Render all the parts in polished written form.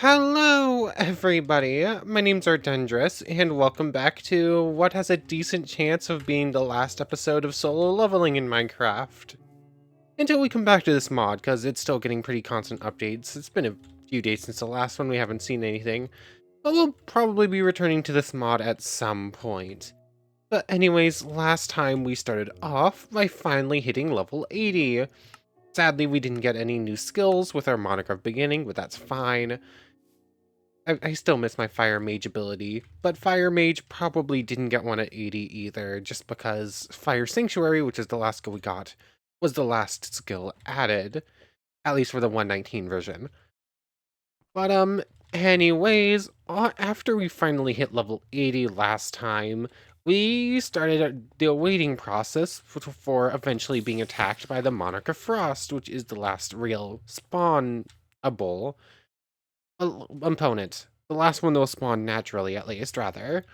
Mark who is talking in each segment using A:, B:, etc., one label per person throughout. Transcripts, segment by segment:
A: Hello, everybody. My name's Ardendris, and welcome back to what has a decent chance of being the last episode of solo leveling in Minecraft. Until we come back to this mod, because it's still getting pretty constant updates. It's been a few days since the last one, we haven't seen anything, but we'll probably be returning to this mod at some point. But anyways, last time we started off by finally hitting level 80. Sadly, we didn't get any new skills with our Monarch of Beginning, but that's fine. I still miss my Fire Mage ability, but Fire Mage probably didn't get one at 80 either, just because Fire Sanctuary, which is the last skill we got, was the last skill added, at least for the 119 version. But, anyways, after we finally hit level 80 last time, we started the waiting process for eventually being attacked by the Monarch of Frost, which is the last real spawnable opponent. The last one that will spawn naturally, at least, rather.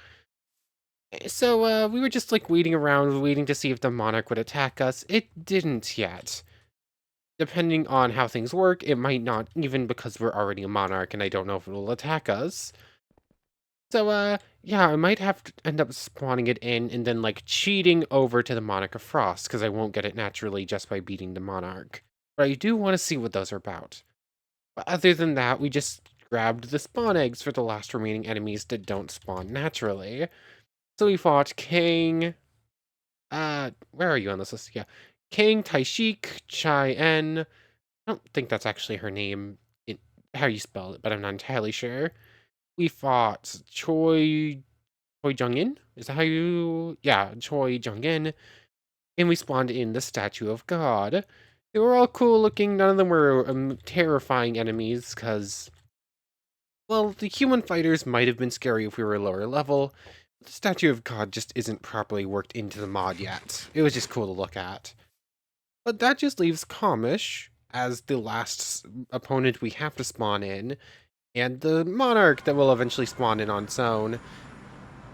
A: So, we were just, like, waiting around, waiting to see if the Monarch would attack us. It didn't yet. Depending on how things work, it might not, even because we're already a Monarch, and I don't know if it will attack us. So, yeah, I might have to end up spawning it in, and then, like, cheating over to the Monarch of Frost, because I won't get it naturally just by beating the Monarch. But I do want to see what those are about. But other than that, we just grabbed the spawn eggs for the last remaining enemies that don't spawn naturally. So we fought King, where are you on this list? Yeah. King Taishik Chai-En. I don't think that's actually her name, in how you spell it, but I'm not entirely sure. We fought Choi Jung-in? Is that how you... Yeah, Choi Jung-in. And we spawned in the Statue of God. They were all cool looking. None of them were terrifying enemies, because... Well, the human fighters might have been scary if we were lower level. But the Statue of God just isn't properly worked into the mod yet. It was just cool to look at. But that just leaves Komish as the last opponent we have to spawn in, and the Monarch that will eventually spawn in on its own.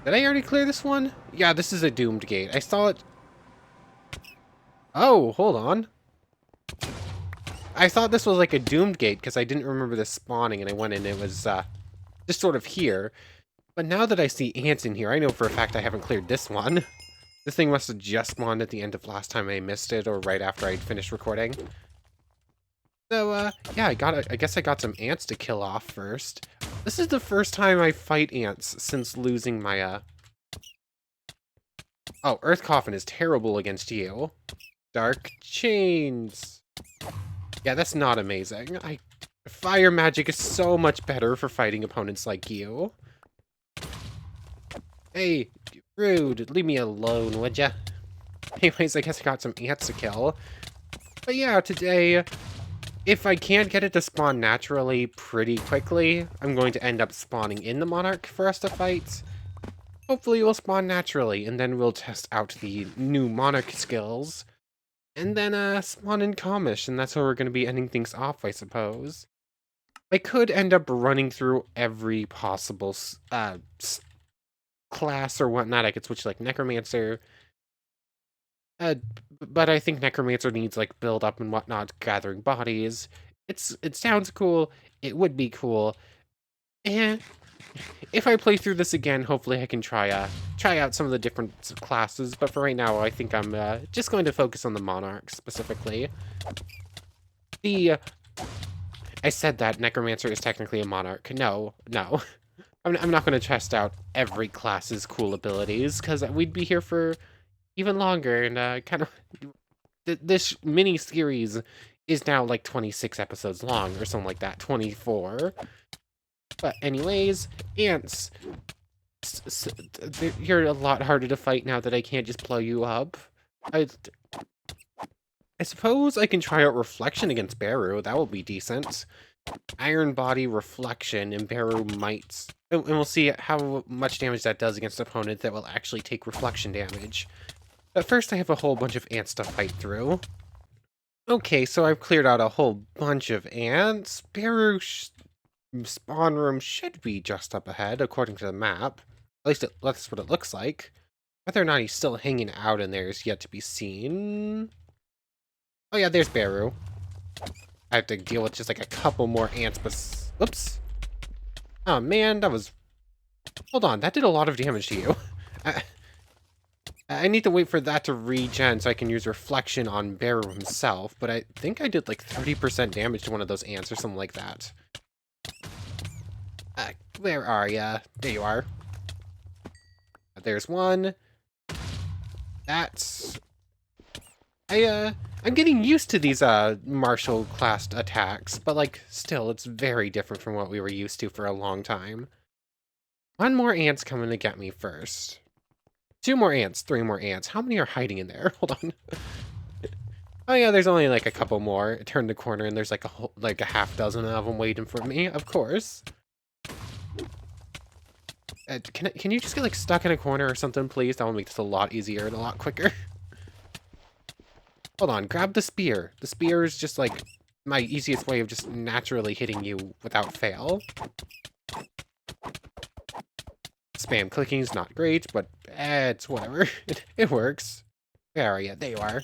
A: Did I already clear this one? Yeah, this is a doomed gate. I saw it... Oh, hold on. I thought this was like a doomed gate because I didn't remember this spawning, and I went in and it was just sort of here. But now that I see ants in here, I know for a fact I haven't cleared this one. This thing must have just spawned at the end of last time I missed it, or right after I'd finished recording. So, yeah, I guess I got some ants to kill off first. This is the first time I fight ants since losing my, Oh, Earth Coffin is terrible against you. Dark Chains. Yeah, that's not amazing. Fire magic is so much better for fighting opponents like you. Hey, rude. Leave me alone, would ya? Anyways, I guess I got some ants to kill. But yeah, today, if I can't get it to spawn naturally pretty quickly, I'm going to end up spawning in the Monarch for us to fight. Hopefully it will spawn naturally, and then we'll test out the new Monarch skills. And then, spawn in Komish, and that's where we're going to be ending things off, I suppose. I could end up running through every possible class or whatnot. I could switch like Necromancer. But I think Necromancer needs like build up and whatnot, gathering bodies. It sounds cool. It would be cool. And if I play through this again, hopefully I can try out some of the different classes. But for right now, I think I'm just going to focus on the Monarch specifically. I said that Necromancer is technically a Monarch. No. I'm not going to test out every class's cool abilities, because we'd be here for even longer, and kind of... This mini-series is now like 26 episodes long, or something like that, 24. But anyways, ants. You're a lot harder to fight now that I can't just blow you up. I suppose I can try out Reflection against Beru. That will be decent. Iron Body, Reflection, and Beru might... And we'll see how much damage that does against an opponent that will actually take Reflection damage. But first I have a whole bunch of ants to fight through. Okay, so I've cleared out a whole bunch of ants. Beru spawn room should be just up ahead, according to the map. At least that's what it looks like. Whether or not he's still hanging out in there is yet to be seen. Oh yeah, there's Beru. I have to deal with just like a couple more ants, but... Whoops. Oh man, that was... Hold on, that did a lot of damage to you. I, I need to wait for that to regen so I can use Reflection on Beru himself, but I think I did like 30% damage to one of those ants or something like that. Where are ya? There you are. There's one. That's... I'm getting used to these, martial-classed attacks, but, like, still, it's very different from what we were used to for a long time. One more ant's coming to get me first. 2 more ants, 3 more ants. How many are hiding in there? Hold on. Oh yeah, there's only, like, a couple more. I turned the corner and there's, like, a half dozen of them waiting for me, of course. Can you just get, like, stuck in a corner or something, please? That will make this a lot easier and a lot quicker. Hold on, grab the spear. The spear is just, like, my easiest way of just naturally hitting you without fail. Spam clicking is not great, but it's whatever. It works. Where are you? There you are.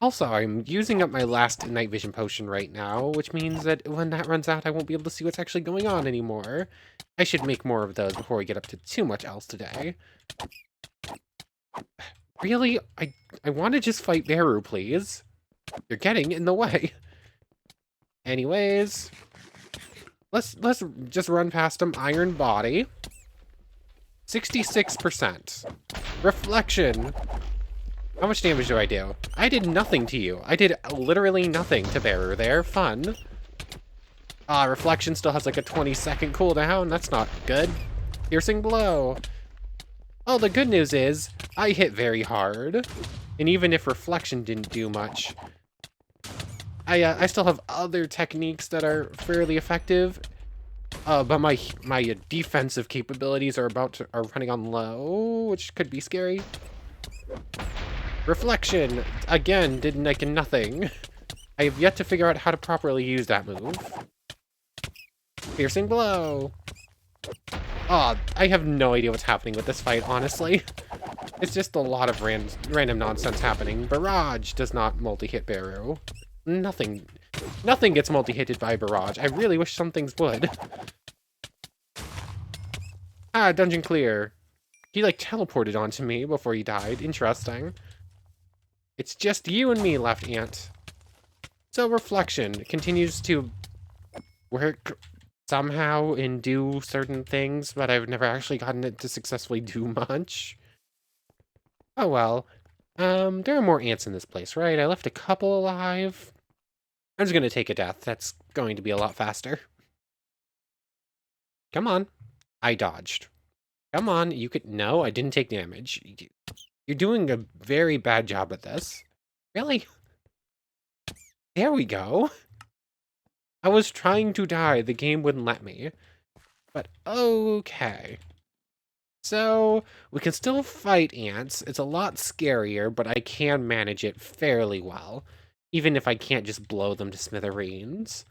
A: Also, I'm using up my last night vision potion right now, which means that when that runs out, I won't be able to see what's actually going on anymore. I should make more of those before we get up to too much else today. Really? I want to just fight Beru, please. You're getting in the way. Anyways, let's just run past him. Iron Body. 66%. Reflection. How much damage do I do? I did nothing to you. I did literally nothing to Beru there. Fun. Reflection still has like a 20-second cooldown. That's not good. Piercing Blow. Oh, the good news is, I hit very hard. And even if Reflection didn't do much, I still have other techniques that are fairly effective. But my defensive capabilities are running on low, which could be scary. Reflection, again, did like nothing. I have yet to figure out how to properly use that move. Piercing Blow. Oh, I have no idea what's happening with this fight, honestly. It's just a lot of random nonsense happening. Barrage does not multi-hit Beru. Nothing gets multi-hitted by Barrage. I really wish some things would. Dungeon clear. He, like, teleported onto me before he died. Interesting. It's just you and me left, Ant. So, Reflection continues to work somehow and do certain things, but I've never actually gotten it to successfully do much. Oh well. There are more ants in this place, right? I left a couple alive. I'm just gonna take a death. That's going to be a lot faster. Come on. I dodged. Come on, you could... No, I didn't take damage. You're doing a very bad job at this. Really? There we go. I was trying to die. The game wouldn't let me. But okay. So, we can still fight ants. It's a lot scarier, but I can manage it fairly well. Even if I can't just blow them to smithereens.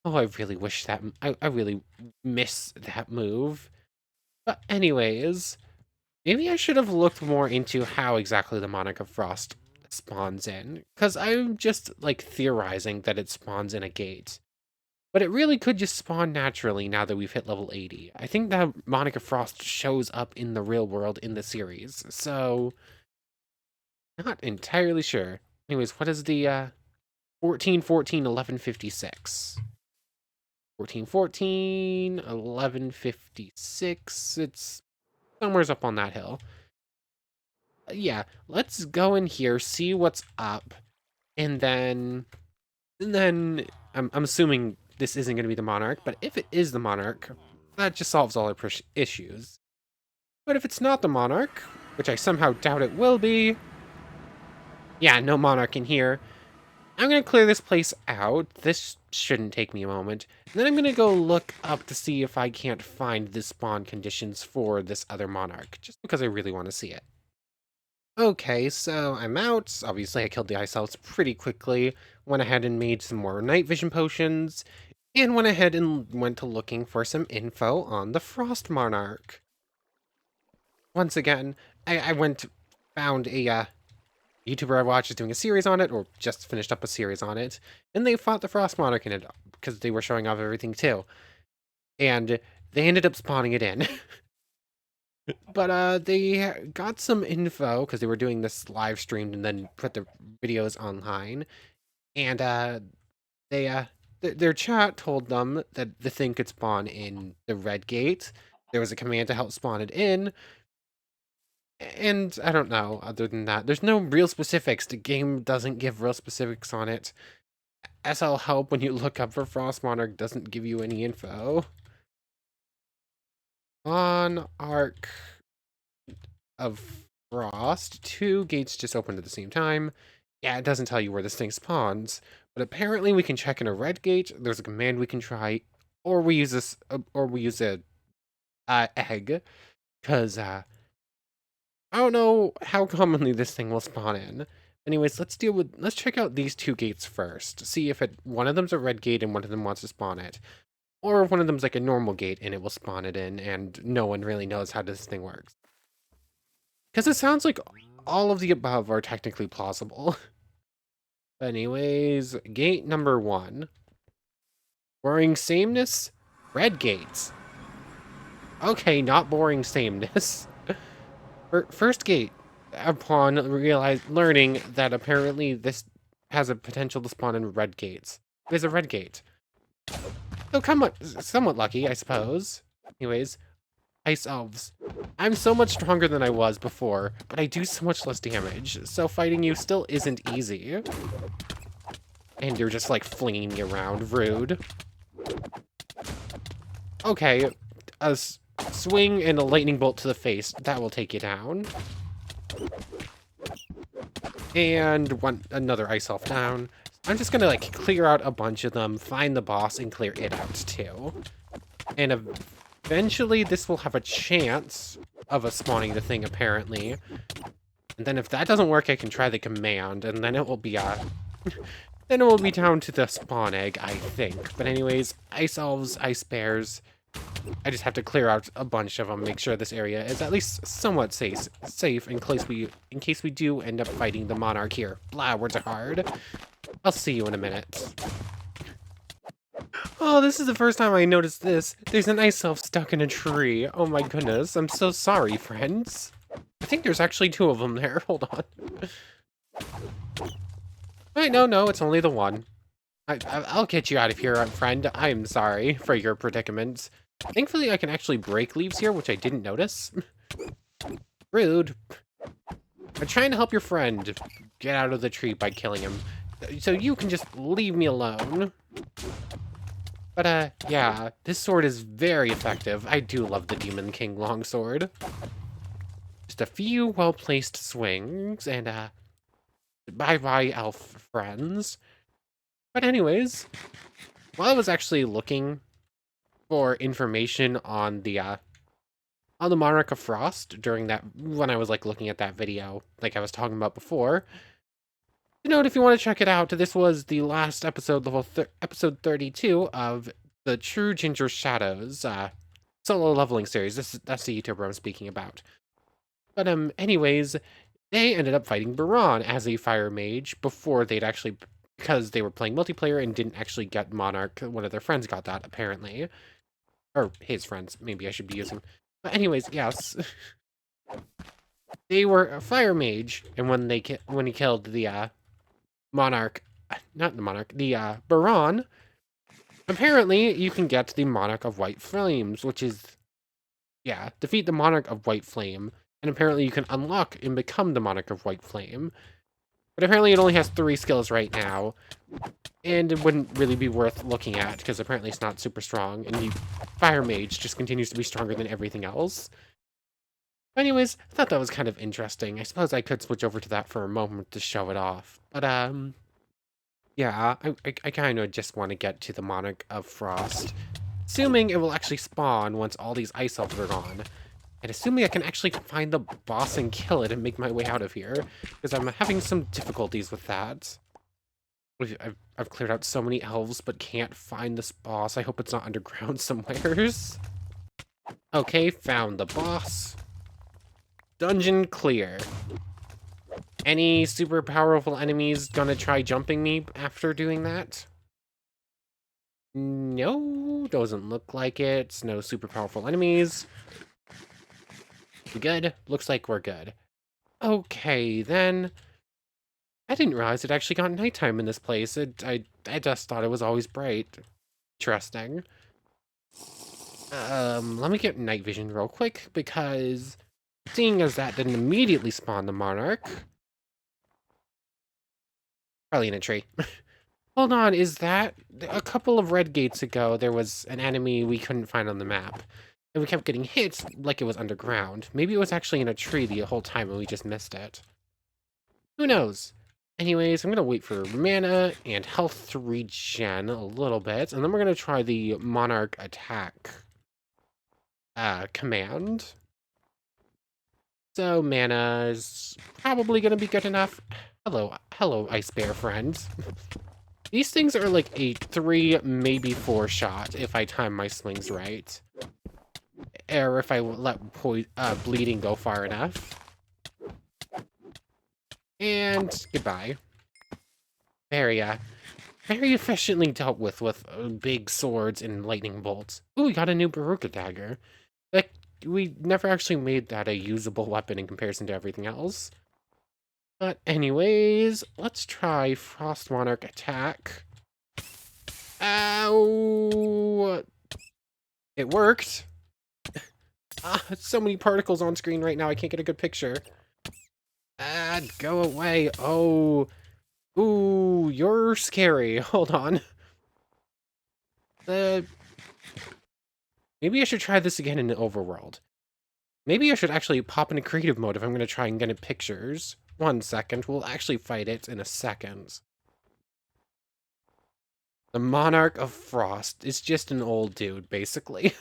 A: Oh, I really wish that... I really miss that move. But anyways, maybe I should have looked more into how exactly the Monarch of Frost spawns in. Because I'm just, like, theorizing that it spawns in a gate. But it really could just spawn naturally now that we've hit level 80. I think that Monarch of Frost shows up in the real world in the series, so... Not entirely sure. Anyways, what is the, 1414 1156? 1414 1156. It's somewhere's up on that hill. Yeah, let's go in here, see what's up, and then I'm assuming this isn't going to be the Monarch, but if it is the Monarch, that just solves all our issues. But if it's not the Monarch, which I somehow doubt it will be, yeah, no Monarch in here, I'm going to clear this place out. This shouldn't take me a moment. And then I'm going to go look up to see if I can't find the spawn conditions for this other Monarch, just because I really want to see it. Okay, so I'm out. Obviously, I killed the ice elves pretty quickly. Went ahead and made some more night vision potions, and went ahead and went to looking for some info on the Frost Monarch. Once again, I found a YouTuber I watched is doing a series on it, or just finished up a series on it, and they fought the Frost Monarch in it because they were showing off everything too. And they ended up spawning it in. But they got some info because they were doing this live streamed and then put the videos online. And they their chat told them that the thing could spawn in the red gate. There was a command to help spawn it in. And I don't know, other than that, there's no real specifics. The game doesn't give real specifics on it. SL help when you look up for Frost Monarch doesn't give you any info. Monarch of Frost, 2 gates just opened at the same time. Yeah, it doesn't tell you where this thing spawns, but apparently we can check in a red gate. There's a command we can try, or we use this, or we use a egg, because I don't know how commonly this thing will spawn in. Anyways, let's check out these 2 gates first. See if one of them's a red gate and one of them wants to spawn it. Or if one of them's like a normal gate and it will spawn it in and no one really knows how this thing works. Because it sounds like all of the above are technically plausible. Anyways, gate number 1. Boring sameness, red gates. Okay, not boring sameness. First gate, upon learning that apparently this has a potential to spawn in red gates. There's a red gate. So somewhat lucky, I suppose. Anyways, ice elves. I'm so much stronger than I was before, but I do so much less damage, so fighting you still isn't easy. And you're just like flinging me around, rude. Okay, a swing and a lightning bolt to the face, that will take you down. And another ice elf down. I'm just gonna like clear out a bunch of them, find the boss, and clear it out too. And eventually this will have a chance of us spawning the thing, apparently. And then if that doesn't work, I can try the command, and then it will be then it will be down to the spawn egg, I think. But anyways, ice elves, ice bears. I just have to clear out a bunch of them, make sure this area is at least somewhat safe in case we do end up fighting the Monarch here. Blah, words are hard. I'll see you in a minute. Oh, this is the first time I noticed this. There's an ice elf stuck in a tree. Oh my goodness, I'm so sorry, friends. I think there's actually 2 of them there. Hold on. Wait, no, it's only the one. I'll get you out of here, friend. I'm sorry for your predicament. Thankfully, I can actually break leaves here, which I didn't notice. Rude. I'm trying to help your friend get out of the tree by killing him. So you can just leave me alone. But, yeah, this sword is very effective. I do love the Demon King longsword. Just a few well-placed swings, and, bye-bye, elf friends. But anyways, while I was actually looking for information on the Monarch of Frost when I was like looking at that video, like I was talking about before, note if you want to check it out, this was the last episode, episode 32 of the True Ginger Shadows solo leveling series. That's the YouTuber I'm speaking about. But anyways, they ended up fighting Baron as a fire mage before they'd actually, because they were playing multiplayer and didn't actually get Monarch. One of their friends got that, apparently. Or his friends, maybe I should be using. But anyways, yes. They were a fire mage, and when he killed the Monarch, not the Monarch, the Baron, apparently you can get the Monarch of White Flames, which is, yeah, defeat the Monarch of White Flame, and apparently you can unlock and become the Monarch of White Flame. But apparently it only has 3 skills right now, and it wouldn't really be worth looking at, because apparently it's not super strong, and the Fire Mage just continues to be stronger than everything else. Anyways, I thought that was kind of interesting. I suppose I could switch over to that for a moment to show it off. But, yeah, I kind of just want to get to the Monarch of Frost, assuming it will actually spawn once all these ice elves are gone. And assuming I can actually find the boss and kill it and make my way out of here, because I'm having some difficulties with that. I've cleared out so many elves, but can't find this boss. I hope it's not underground somewheres. Okay, found the boss. Dungeon clear. Any super powerful enemies gonna try jumping me after doing that? No, doesn't look like it. No super powerful enemies. We good? Looks like we're good. Okay, then. I didn't realize it actually got nighttime in this place. I just thought it was always bright. Interesting. Let me get night vision real quick, because seeing as that didn't immediately spawn the Monarch. Probably in a tree. Hold on, is that... A couple of red gates ago, there was an enemy we couldn't find on the map. And we kept getting hit like it was underground. Maybe it was actually in a tree the whole time and we just missed it. Who knows? Anyways, I'm going to wait for mana and health to regen a little bit. And then we're going to try the Monarch attack command. So mana is probably going to be good enough. Hello, Ice Bear friend. These things are like a 3, maybe 4 shot if I time my swings right. Or if I let bleeding go far enough. And goodbye. Very efficiently dealt with big swords and lightning bolts. Ooh, we got a new Baruka dagger. Like, we never actually made that a usable weapon in comparison to everything else. But anyways, let's try Frost Monarch attack. Ow! It worked. So many particles on screen right now, I can't get a good picture. Go away. Oh. Ooh, you're scary. Hold on. Maybe I should try this again in the overworld. Maybe I should actually pop into creative mode if I'm going to try and get it pictures. 1 second. We'll actually fight it in a second. The Monarch of Frost is just an old dude, basically.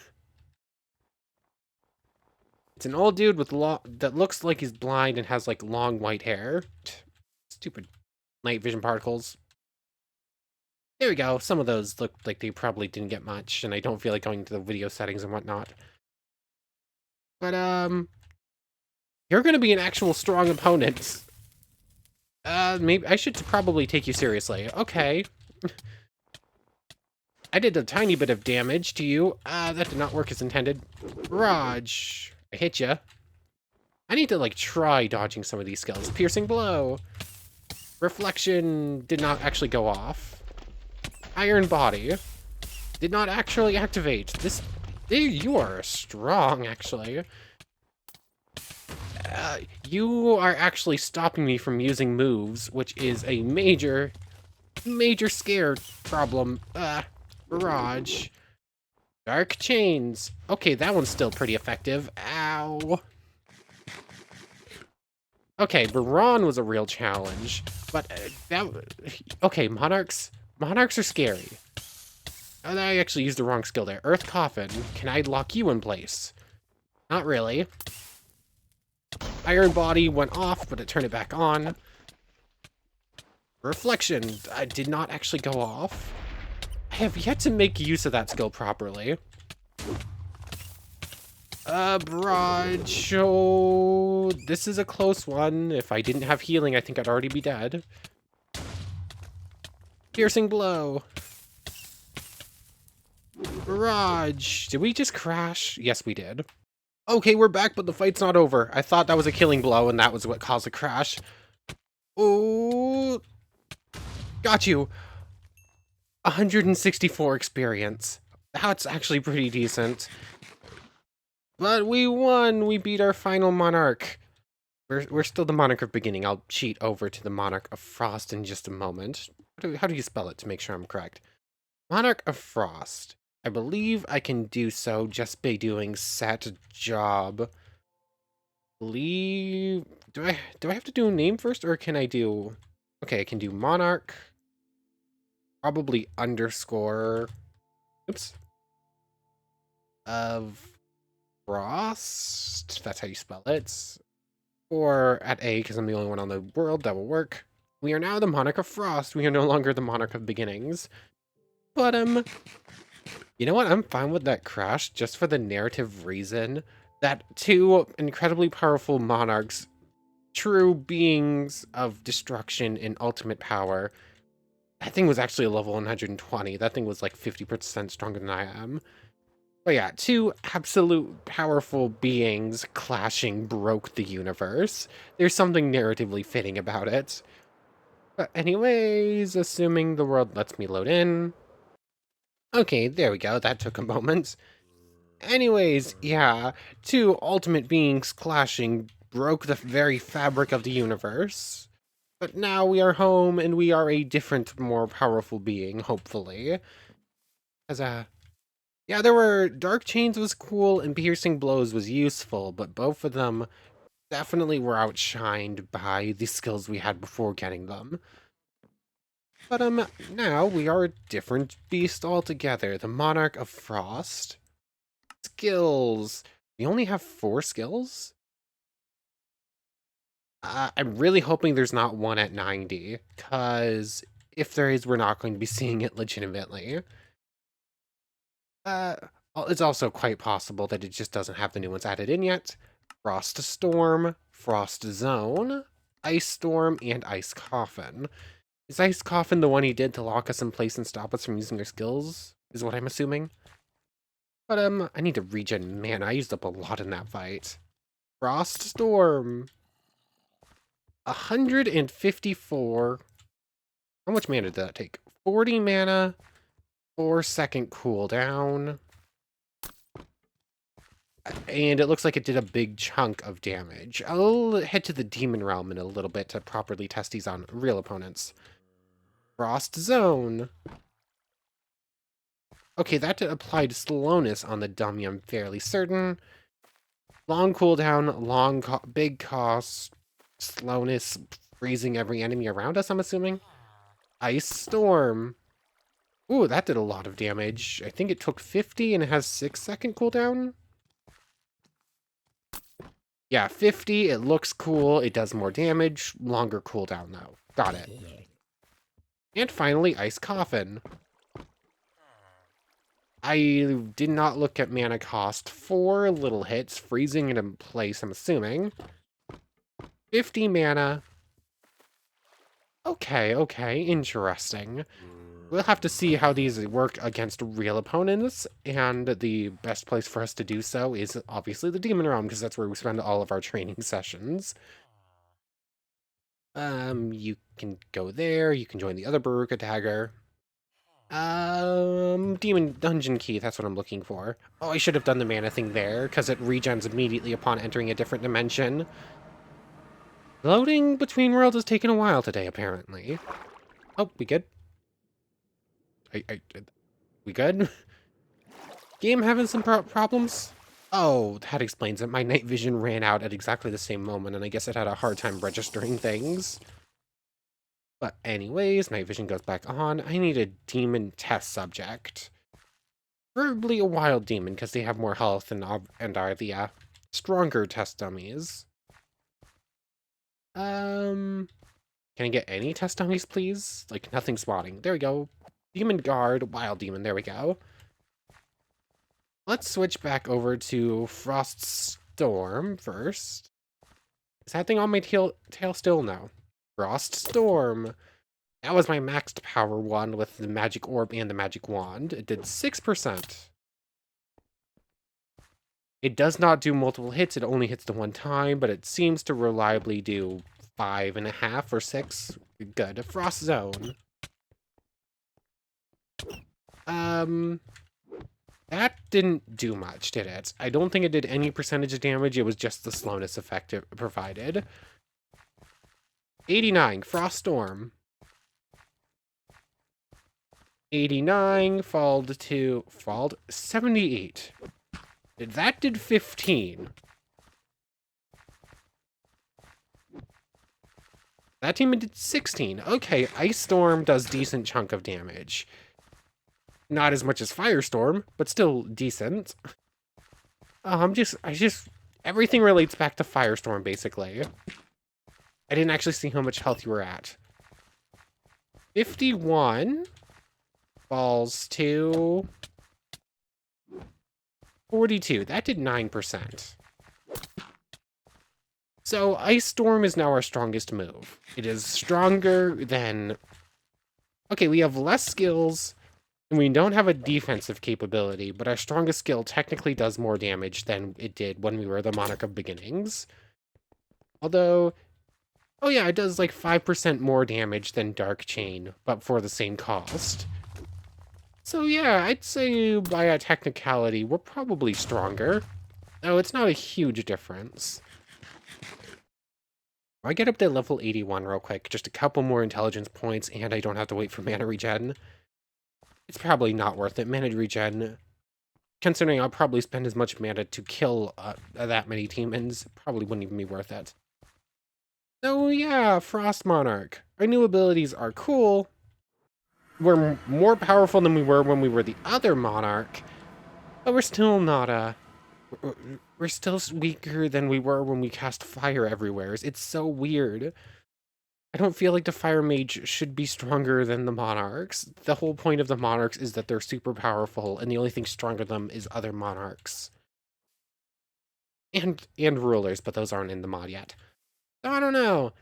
A: It's an old dude with that looks like he's blind and has, like, long white hair. Stupid night vision particles. There we go. Some of those look like they probably didn't get much, and I don't feel like going to the video settings and whatnot. But, you're gonna be an actual strong opponent. Maybe I should probably take you seriously. Okay. I did a tiny bit of damage to you. That did not work as intended. Raj. I hit ya. I need to, like, try dodging some of these skills. Piercing blow. Reflection did not actually go off. Iron body. Did not actually activate. You are strong, actually. You are actually stopping me from using moves, which is a major scare problem. Barrage. Dark chains. Okay, that one's still pretty effective. Ow. Okay, Baron was a real challenge, but okay, Monarchs are scary. Oh, I actually used the wrong skill there. Earth Coffin. Can I lock you in place? Not really. Iron Body went off, but it turned it back on. Reflection. I did not actually go off. I have yet to make use of that skill properly. Barrage. Oh, this is a close one. If I didn't have healing, I think I'd already be dead. Piercing blow. Barrage. Did we just crash? Yes, we did. Okay, we're back, but the fight's not over. I thought that was a killing blow, and that was what caused the crash. Oh, got you. 164 experience. That's actually pretty decent. But we won! We beat our final Monarch. We're still the Monarch of Beginning. I'll cheat over to the Monarch of Frost in just a moment. How do you spell it to make sure I'm correct? Monarch of Frost. I believe I can do so just by doing set job. Do I have to do a name first, or can I do... Okay, I can do Monarch. Probably underscore... Oops. Of Frost. That's how you spell it. Or at A, because I'm the only one on the world. That will work. We are now the Monarch of Frost. We are no longer the Monarch of Beginnings. But, you know what? I'm fine with that crash, just for the narrative reason that 2 incredibly powerful monarchs, true beings of destruction and ultimate power, That thing was actually a level 120. That thing was like 50% stronger than I am. But yeah, two absolute powerful beings clashing broke the universe. There's something narratively fitting about it. But anyways, assuming the world lets me load in. Okay, there we go. That took a moment. Anyways, yeah, two ultimate beings clashing broke the very fabric of the universe. But now we are home and we are a different, more powerful being, hopefully. As yeah, there were Dark Chains was cool and Piercing Blows was useful, but both of them definitely were outshined by the skills we had before getting them. But now we are a different beast altogether, the Monarch of Frost. Skills. We only have 4 skills? I'm really hoping there's not one at 90, because if there is, we're not going to be seeing it legitimately. It's also quite possible that it just doesn't have the new ones added in yet. Frost Storm, Frost Zone, Ice Storm, and Ice Coffin. Is Ice Coffin the one he did to lock us in place and stop us from using our skills? Is what I'm assuming. But I need to regen mana. I used up a lot in that fight. Frost Storm. 154. How much mana did that take? 40 mana, 4-second cooldown. And it looks like it did a big chunk of damage. I'll head to the Demon Realm in a little bit to properly test these on real opponents. Frost Zone. Okay, that applied slowness on the dummy, I'm fairly certain. Long cooldown, big cost, slowness, freezing every enemy around us, I'm assuming. Ice Storm. Ooh, that did a lot of damage. I think it took 50 and it has 6-second cooldown. Yeah, 50, it looks cool, it does more damage, longer cooldown though. Got it. And finally, Ice Coffin. I did not look at mana cost. 4 little hits, freezing it in place, I'm assuming. 50 mana. Okay, interesting. We'll have to see how these work against real opponents, and the best place for us to do so is obviously the Demon Realm, because that's where we spend all of our training sessions. You can go there, you can join the other Baruka Dagger. Demon Dungeon Key, that's what I'm looking for. Oh, I should have done the mana thing there, because it regens immediately upon entering a different dimension. Loading between worlds has taken a while today, apparently. Oh, we good? We good? Game having some problems? Oh, that explains it. My night vision ran out at exactly the same moment, and I guess it had a hard time registering things. But anyways, night vision goes back on. I need a demon test subject. Preferably a wild demon, because they have more health and are the stronger test dummies. Can I get any test dummies, please? Like, nothing spawning. There we go. Demon Guard, Wild Demon, there we go. Let's switch back over to Frost Storm first. Is that thing on my tail still? No. Frost Storm. That was my maxed power one with the magic orb and the magic wand. It did 6%. It does not do multiple hits, it only hits the one time, but it seems to reliably do 5.5 or 6. Good. Frost Zone. That didn't do much, did it? I don't think it did any percentage of damage, it was just the slowness effect it provided. 89, Frost Storm. 89, falled 78. That did 15. That team did 16. Okay, Ice Storm does decent chunk of damage. Not as much as Firestorm, but still decent. Everything relates back to Firestorm, basically. I didn't actually see how much health you were at. 51 falls to 42. That did 9%. So Ice Storm is now our strongest move. It is stronger than Okay, we have less skills, and we don't have a defensive capability, but our strongest skill technically does more damage than it did when we were the Monarch of Beginnings. Although, oh yeah, it does like 5% more damage than Dark Chain, but for the same cost. So yeah, I'd say by a technicality, we're probably stronger. Though it's not a huge difference. I get up to level 81 real quick, just a couple more intelligence points, and I don't have to wait for mana regen. It's probably not worth it. Mana regen, considering I'll probably spend as much mana to kill that many demons, probably wouldn't even be worth it. So yeah, Frost Monarch. Our new abilities are cool. We're more powerful than we were when we were the other Monarch, but we're still not, we're still weaker than we were when we cast fire everywhere. It's so weird. I don't feel like the Fire Mage should be stronger than the Monarchs. The whole point of the Monarchs is that they're super powerful, and the only thing stronger than them is other Monarchs. And rulers, but those aren't in the mod yet. So I don't know.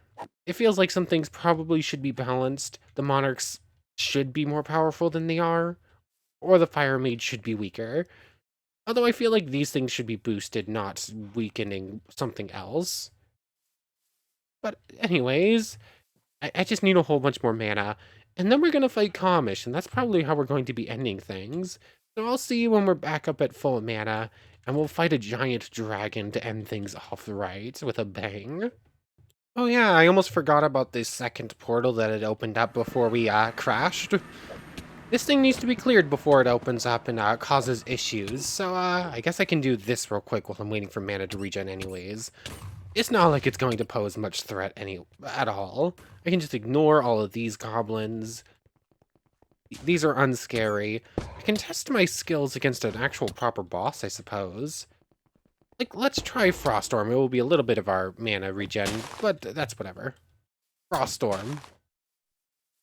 A: It feels like some things probably should be balanced. The Monarchs should be more powerful than they are, or the Fire Mage should be weaker. Although I feel like these things should be boosted, not weakening something else. But anyways, I just need a whole bunch more mana, and then we're going to fight Kamish, and that's probably how we're going to be ending things. So I'll see you when we're back up at full mana, and we'll fight a giant dragon to end things off right with a bang. Oh yeah, I almost forgot about this second portal that had opened up before we crashed. This thing needs to be cleared before it opens up and causes issues, so I guess I can do this real quick while I'm waiting for mana to regen anyways. It's not like it's going to pose much threat at all. I can just ignore all of these goblins. These are unscary. I can test my skills against an actual proper boss, I suppose. Like, let's try Froststorm. It will be a little bit of our mana regen, but that's whatever. Froststorm.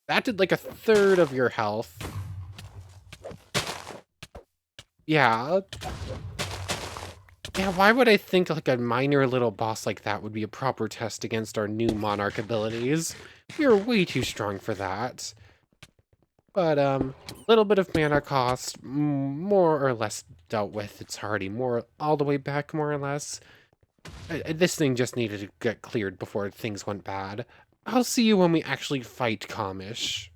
A: That did like a third of your health. Yeah. Yeah, why would I think like a minor little boss like that would be a proper test against our new Monarch abilities? We are way too strong for that. But, little bit of mana cost, more or less dealt with. It's already all the way back, more or less. This thing just needed to get cleared before things went bad. I'll see you when we actually fight Kamish.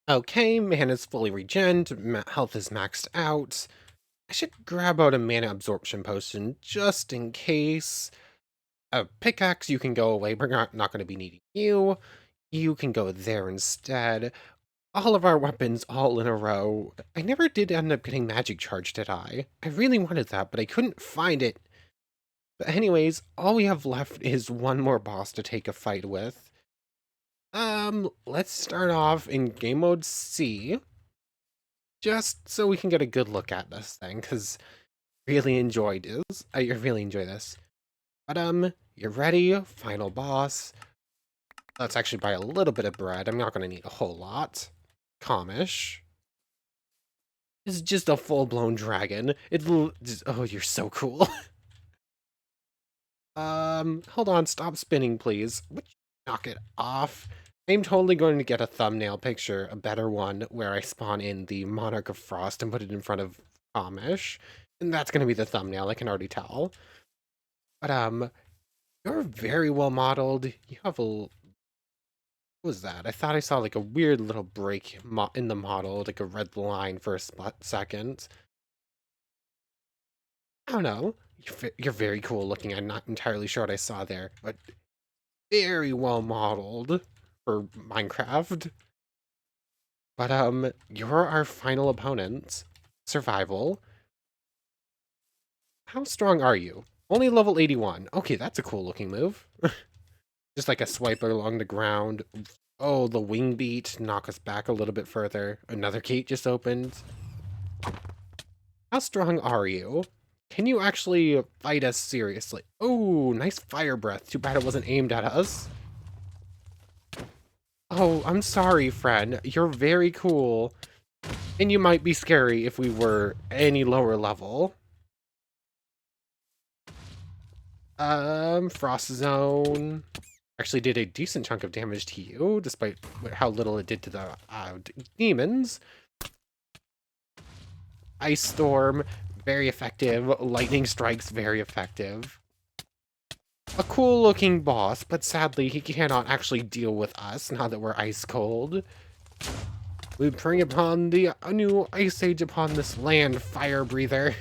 A: Okay, mana's fully regened, health is maxed out. I should grab out a mana absorption potion just in case. A pickaxe, you can go away. We're not going to be needing you. You can go there instead. All of our weapons all in a row. I never did end up getting magic charge, did I? I really wanted that, but I couldn't find it. But anyways, all we have left is one more boss to take a fight with. Let's start off in game mode C. Just so we can get a good look at this thing, because I really enjoy this. But, you're ready? Final boss. Let's actually buy a little bit of bread. I'm not going to need a whole lot. Kamish. This is just a full-blown dragon. Oh, you're so cool. Hold on, stop spinning, please. Would you knock it off? I'm totally going to get a thumbnail picture, a better one, where I spawn in the Monarch of Frost and put it in front of Kamish. And that's going to be the thumbnail, I can already tell. But, you're very well modeled. You have a... What was that? I thought I saw like a weird little break in the model, like a red line for a split second. I don't know. You're very cool looking. I'm not entirely sure what I saw there, but very well modeled for Minecraft. But, you're our final opponent. Survival. How strong are you? Only level 81. Okay, that's a cool looking move. Just like a swipe along the ground. Oh, the wing beat. Knock us back a little bit further. Another gate just opened. How strong are you? Can you actually fight us seriously? Oh, nice fire breath. Too bad it wasn't aimed at us. Oh, I'm sorry, friend. You're very cool. And you might be scary if we were any lower level. Frost Zone. actually did a decent chunk of damage to you, despite how little it did to the demons. Ice Storm, very effective. Lightning Strike's very effective. A cool looking boss, but sadly he cannot actually deal with us now that we're ice cold. We bring upon the new ice age upon this land, fire breather.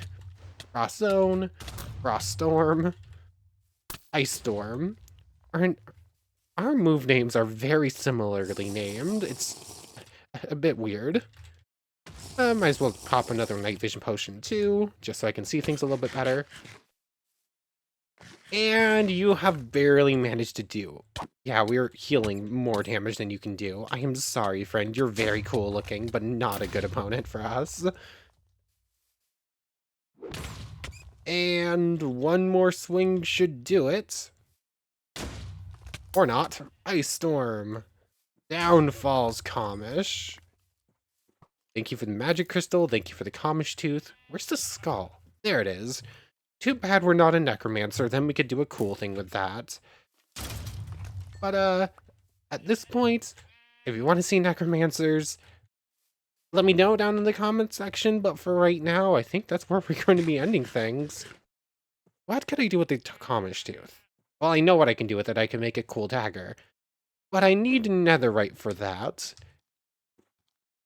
A: Frost Zone, Frost Storm, Ice Storm. Our move names are very similarly named. It's a bit weird. Might as well pop another night vision potion too, just so I can see things a little bit better. And you have barely managed to do. Yeah, we're healing more damage than you can do. I am sorry, friend. You're very cool looking, but not a good opponent for us. And one more swing should do it. Or not. Ice Storm. Down falls Comish. Thank you for the magic crystal. Thank you for the Comish tooth. Where's the skull? There it is. Too bad we're not a necromancer, then we could do a cool thing with that. But, at this point, if you want to see necromancers, let me know down in the comments section, but for right now, I think that's where we're going to be ending things. What could I do with the Comish tooth? Well, I know what I can do with it. I can make a cool dagger. But I need netherite for that.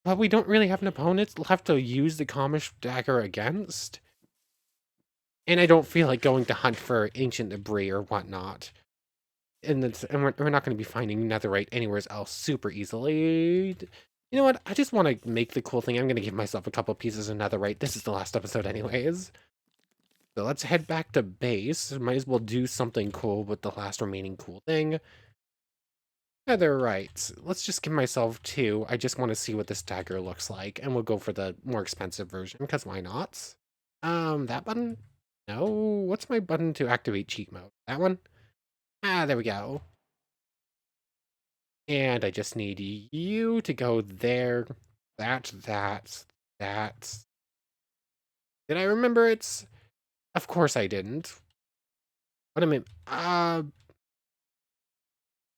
A: But we don't really have an opponent left to use the Comish dagger against. And I don't feel like going to hunt for ancient debris or whatnot. And we're not going to be finding netherite anywhere else super easily. You know what? I just want to make the cool thing. I'm going to give myself a couple pieces of netherite. This is the last episode anyways. So let's head back to base. Might as well do something cool with the last remaining cool thing. Netherite. Let's just give myself 2. I just want to see what this dagger looks like. And we'll go for the more expensive version, because why not? That button? No, what's my button to activate cheat mode? That one? Ah, there we go. And I just need you to go there. That. Did I remember it? Of course I didn't. What am I?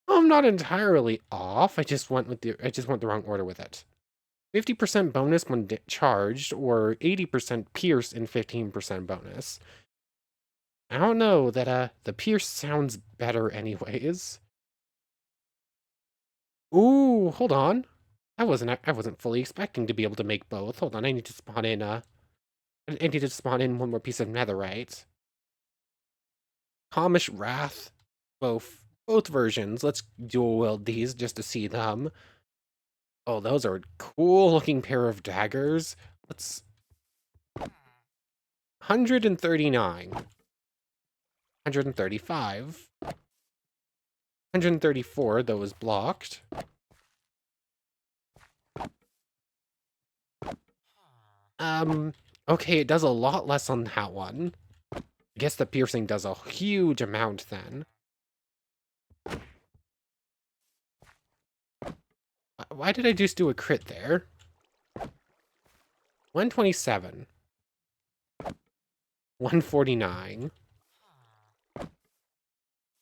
A: I'm not entirely off. I just went the wrong order with it. 50% bonus when charged, or 80% pierce and 15% bonus. I don't know, that the pierce sounds better anyways. Ooh, hold on. I wasn't fully expecting to be able to make both. Hold on, I need to spawn in one more piece of netherite. Comish Wrath. Both versions. Let's dual wield these just to see them. Oh, those are a cool looking pair of daggers. Let's 139. 135. 134, that was blocked. Okay, it does a lot less on that one. I guess the piercing does a huge amount then. Why did I just do a crit there? 127. 149.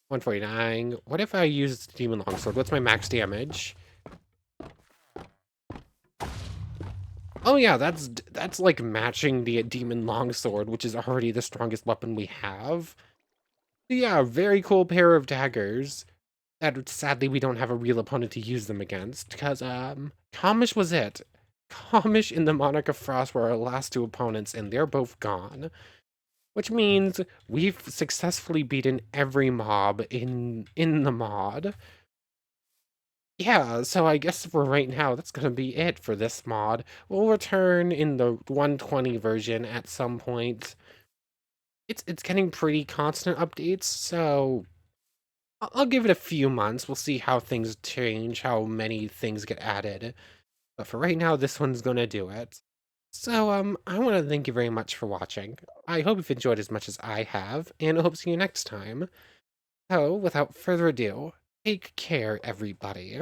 A: 149. What if I use Demon Longsword? What's my max damage? Oh yeah, that's like matching the Demon Longsword, which is already the strongest weapon we have. Yeah, very cool pair of daggers. That sadly we don't have a real opponent to use them against, because Kamish was it. Kamish and the Monarch of Frost were our last 2 opponents, and they're both gone. Which means we've successfully beaten every mob in the mod. Yeah, so I guess for right now, that's gonna be it for this mod. We'll return in the 120 version at some point. It's getting pretty constant updates, so I'll give it a few months. We'll see how things change, how many things get added. But for right now, this one's gonna do it. So, I want to thank you very much for watching. I hope you've enjoyed as much as I have, and I hope to see you next time. So, without further ado, take care, everybody.